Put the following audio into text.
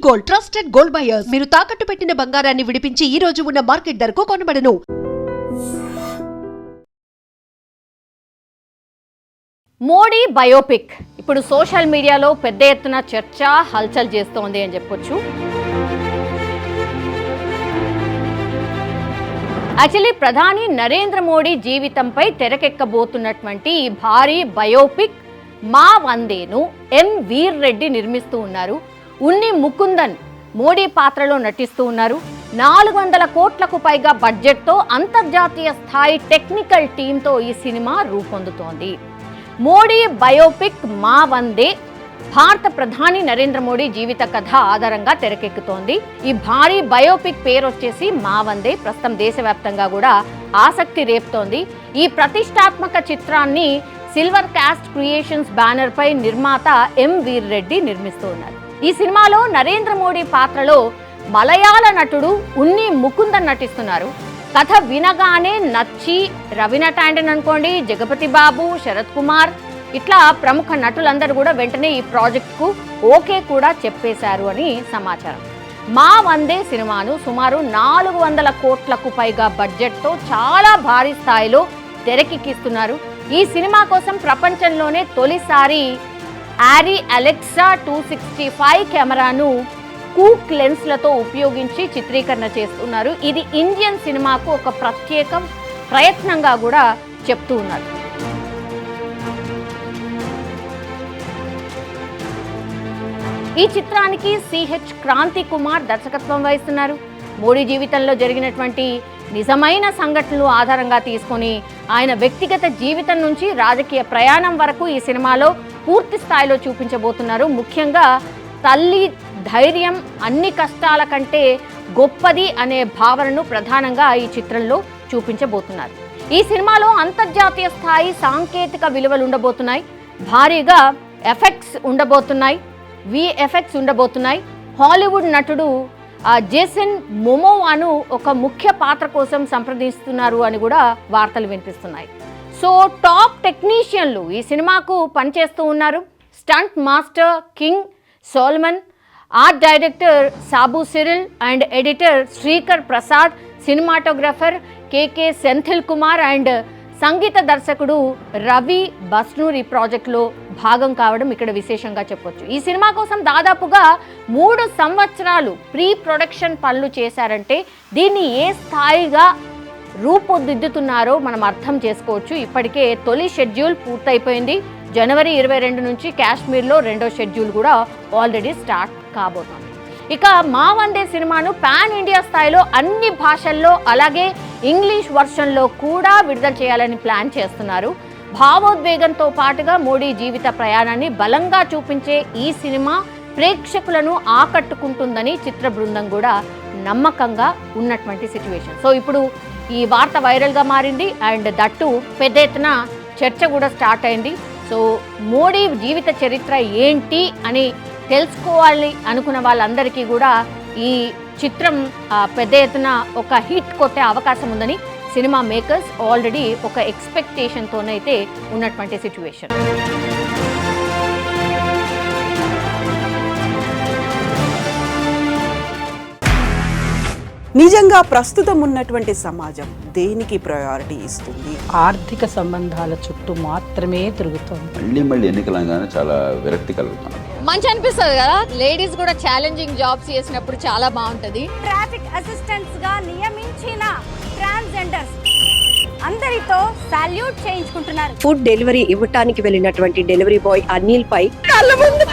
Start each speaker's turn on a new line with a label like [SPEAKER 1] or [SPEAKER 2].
[SPEAKER 1] Gold, trusted gold buyers. మీరు తాకట్టు పెట్టిన బంగారాన్ని విడిపించి ఈ రోజు ఉన్న మార్కెట్ ధరకు కొనబడను.
[SPEAKER 2] మోడీ బయోపిక్ ఇప్పుడు సోషల్ మీడియాలో పెద్ద ఎత్తున చర్చ హల్చల్ చేస్తోంది అని చెప్పొచ్చు. యాక్చువల్లీ ప్రధాని నరేంద్ర మోడీ జీవితంపై తెరకెక్కబోతున్నటువంటి ఈ భారీ బయోపిక్ మా వందేను ఎం వీర్ రెడ్డి నిర్మిస్తూ ఉన్నారు. ఉన్ని ముకుందన్ మోడీ పాత్రలో నటిస్తూ ఉన్నారు. 400 కోట్లకు పైగా బడ్జెట్తో అంతర్జాతీయ స్థాయి టెక్నికల్ టీంతో ఈ సినిమా రూపొందుతోంది. మోడీ బయోపిక్ మా వందే భారత ప్రధాని నరేంద్ర మోడీ జీవిత కథ ఆధారంగా తెరకెక్కుతోంది. ఈ భారీ బయోపిక్ పేరు వచ్చేసి మా వందే. ప్రస్తుతం దేశవ్యాప్తంగా కూడా ఆసక్తి రేపుతోంది. ఈ ప్రతిష్టాత్మక చిత్రాన్ని సిల్వర్ కాస్ట్ క్రియేషన్స్ బ్యానర్ పై నిర్మాత ఎం వీర్ రెడ్డి నిర్మిస్తూ ఉన్నారు. ఈ సినిమాలో నరేంద్ర మోడీ పాత్రలో మలయాళ నటుడు ఉన్ని ముకుందన్ నటిస్తున్నారు. కథ వినగానే నచ్చి రవీనా టాండన్ అనుకోండి, జగపతి బాబు, శరత్ కుమార్ ఇట్లా ప్రముఖ నటులందరూ కూడా వెంటనే ఈ ప్రాజెక్ట్కు ఓకే కూడా చెప్పేశారు అని సమాచారం. మా వందే సినిమాను సుమారు 400 కోట్లకు పైగా బడ్జెట్తో చాలా భారీ స్థాయిలో తెరకెక్కిస్తున్నారు. ఈ సినిమా కోసం ప్రపంచంలోనే తొలిసారి ఆరీ అలెక్సా 265 కెమెరాను కూక్ లెన్స్లతో ఉపయోగించి చిత్రీకరణ చేస్తున్నారు. ఇది ఇండియన్ సినిమాకు ఒక ప్రత్యేక ప్రయత్నంగా కూడా చెప్తూ ఉన్నారు. ఈ చిత్రానికి సిహెచ్ క్రాంతి కుమార్ దర్శకత్వం వహిస్తున్నారు. మోడీ జీవితంలో జరిగినటువంటి నిజమైన సంఘటనలు ఆధారంగా తీసుకొని ఆయన వ్యక్తిగత జీవితం నుంచి రాజకీయ ప్రయాణం వరకు ఈ సినిమాలో పూర్తి స్థాయిలో చూపించబోతున్నారు. ముఖ్యంగా తల్లి ధైర్యం అన్ని కష్టాల కంటే గొప్పది అనే భావనను ప్రధానంగా ఈ చిత్రంలో చూపించబోతున్నారు. ఈ సినిమాలో అంతర్జాతీయ స్థాయి సాంకేతిక విలువలు ఉండబోతున్నాయి. భారీగా ఎఫెక్ట్స్ ఉండబోతున్నాయి, విఎఫ్ఎక్స్ ఉండబోతున్నాయి. హాలీవుడ్ నటుడు జేసన్ మొమోవాను ఒక ముఖ్య పాత్ర కోసం సంప్రదిస్తున్నారు అని కూడా వార్తలు వినిపిస్తున్నాయి. సో టాప్ టెక్నీషియన్లు ఈ సినిమాకు పనిచేస్తూ ఉన్నారు. Stunt master King Solomon, art director Sabu Cyril and editor Sreekar Prasad, cinematographer KK Senthil Kumar and సంగీత దర్శకుడు రవి బస్నూరి ప్రాజెక్టులో భాగం కావడం ఇక్కడ విశేషంగా చెప్పొచ్చు. ఈ సినిమా కోసం దాదాపుగా 3 సంవత్సరాలు ప్రీ ప్రొడక్షన్ పనులు చేశారంటే దీన్ని ఏ స్థాయిగా రూపుదిద్దుతున్నారో మనం అర్థం చేసుకోవచ్చు. ఇప్పటికే తొలి షెడ్యూల్ పూర్తయిపోయింది. జనవరి 22 నుంచి కాశ్మీర్లో 2వ షెడ్యూల్ కూడా ఆల్రెడీ స్టార్ట్ కాబోతోంది. ఇక మా వందే సినిమాను పాన్ ఇండియా స్థాయిలో అన్ని భాషల్లో అలాగే ఇంగ్లీష్ వర్షన్లో కూడా విడుదల చేయాలని ప్లాన్ చేస్తున్నారు. భావోద్వేగంతో పాటుగా మోడీ జీవిత ప్రయాణాన్ని బలంగా చూపించే ఈ సినిమా ప్రేక్షకులను ఆకట్టుకుంటుందని చిత్ర బృందం కూడా నమ్మకంగా ఉన్నటువంటి సిచ్యువేషన్. సో ఇప్పుడు ఈ వార్త వైరల్గా మారింది అండ్ దట్టు పెద్ద ఎత్తున చర్చ కూడా స్టార్ట్ అయింది. సో మోడీ జీవిత చరిత్ర ఏంటి అని తెలుసుకోవాలి అనుకున్న వాళ్ళందరికీ కూడా ఈ చిత్రం పెద్ద ఎత్తున ఒక హిట్ కొట్టే అవకాశం ఉందని సినిమా మేకర్స్ ఆల్రెడీ ఒక ఎక్స్పెక్టేషన్తోనైతే ఉన్నటువంటి సిచ్యువేషన్.
[SPEAKER 3] నిజంగా ప్రస్తుతం ఉన్నటువంటి సమాజం దేనికి ప్రయారిటీ ఇస్తుంది?
[SPEAKER 4] ఆర్థిక సంబంధాల చుట్టూ మాత్రమే తిరుగుతుంది.
[SPEAKER 5] మళ్ళీ ఎన్నికలంగానే చాలా విరక్తి కలుగుతున్నాం.
[SPEAKER 2] మంచి అనిపిస్తుంది కదా, లేడీస్ కూడా ఛాలెంజింగ్ జాబ్స్ చేసినప్పుడు చాలా బాగుంటది.
[SPEAKER 6] ట్రాఫిక్ అసిస్టెంట్స్ గా నియమించిన ట్రాన్స్జెండర్స్ అందరితో సాల్యూట్ చేయించుకుంటున్నారు.
[SPEAKER 7] ఫుడ్ డెలివరీ ఇవ్వటానికి వెళ్ళినటువంటి డెలివరీ బాయ్ అనిల్ పై కళ్ళ ముందు